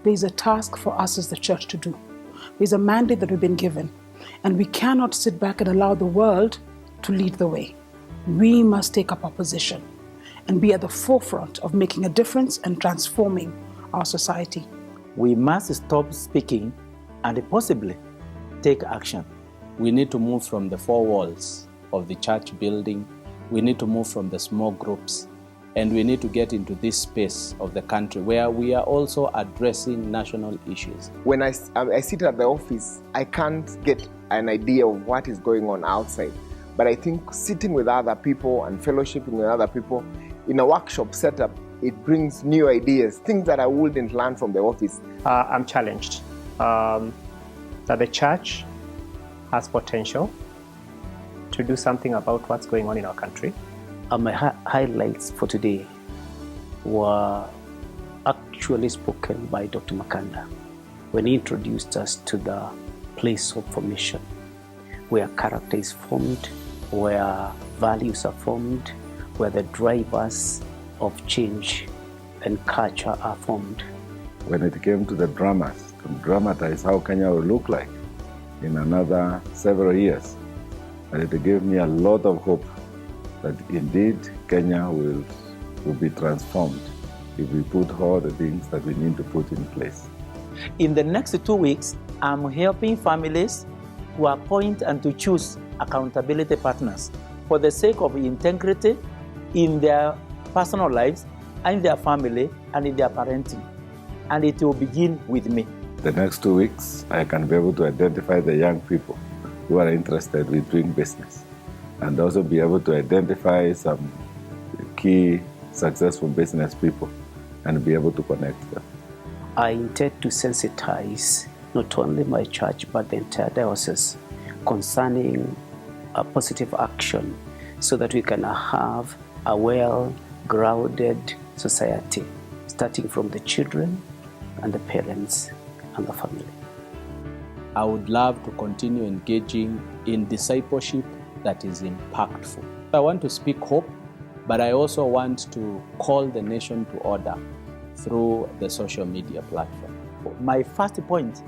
There's a task for us as the church to do. There's a mandate that we've been given, and we cannot sit back and allow the world to lead the way. We must take up our position and be at the forefront of making a difference and transforming our society. We must stop speaking and possibly take action. We need to move from the four walls of the church building. We need to move from the small groups, and we need to get into this space of the country where we are also addressing national issues. When I sit at the office, I can't get an idea of what is going on outside. But I think sitting with other people and fellowshipping with other people in a workshop setup, it brings new ideas, things that I wouldn't learn from the office. I'm challenged that the church has potential to do something about what's going on in our country. My highlights for today were actually spoken by Dr. Makanda when he introduced us to the place of formation, where character is formed, where values are formed, where the drivers of change and culture are formed. When it came to the dramas, to dramatize how Kenya will look like in another several years, and it gave me a lot of hope that indeed Kenya will be transformed if we put all the things that we need to put in place. In the next 2 weeks, I'm helping families to appoint and to choose accountability partners for the sake of integrity in their personal lives, and in their family, and in their parenting. And it will begin with me. The next 2 weeks, I can be able to identify the young people who are interested in doing business, and also be able to identify some key successful business people and be able to connect them. I intend to sensitize not only my church but the entire diocese concerning a positive action so that we can have a well-grounded society, starting from the children and the parents and the family. I would love to continue engaging in discipleship that is impactful. I want to speak hope, but I also want to call the nation to order through the social media platform. My first point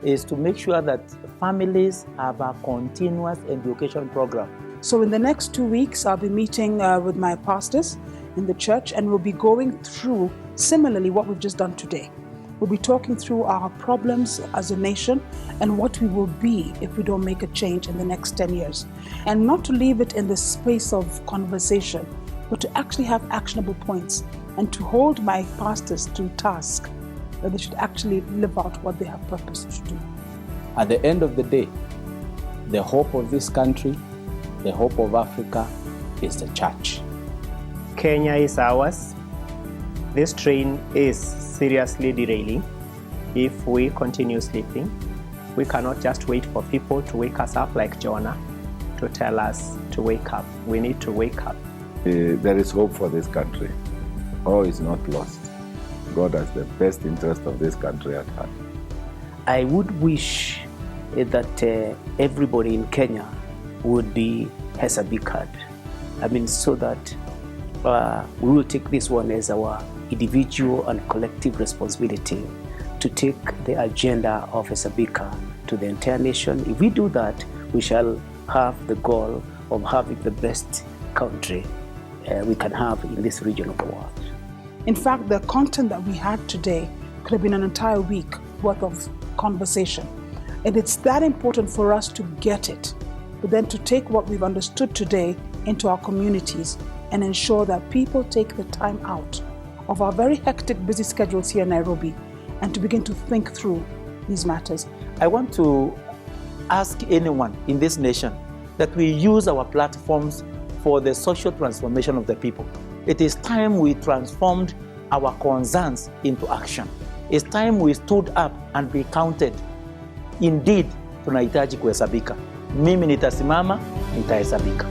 is to make sure that families have a continuous education program. So in the next 2 weeks, I'll be meeting with my pastors in the church, and we'll be going through similarly what we've just done today. We'll be talking through our problems as a nation and what we will be if we don't make a change in the next 10 years. And not to leave it in the space of conversation, but to actually have actionable points and to hold my pastors to task that they should actually live out what they have purpose to do. At the end of the day, the hope of this country, the hope of Africa is the church. Kenya is ours. This train is seriously derailing. If we continue sleeping, we cannot just wait for people to wake us up like Jonah to tell us to wake up. We need to wake up. There is hope for this country. All is not lost. God has the best interest of this country at heart. I would wish that everybody in Kenya would be Hesabik card. So that we will take this one as our individual and collective responsibility to take the agenda of Hesabika to the entire nation. If we do that, we shall have the goal of having the best country we can have in this region of the world. In fact, the content that we had today could have been an entire week worth of conversation. And it's that important for us to get it, but then to take what we've understood today into our communities and ensure that people take the time out of our very hectic, busy schedules here in Nairobi and to begin to think through these matters. I want to ask anyone in this nation that we use our platforms for the social transformation of the people. It is time we transformed our concerns into action. It's time we stood up and be counted. Indeed, tunahitaji kuhesabika. Mimi nitasimama, nitahesabika.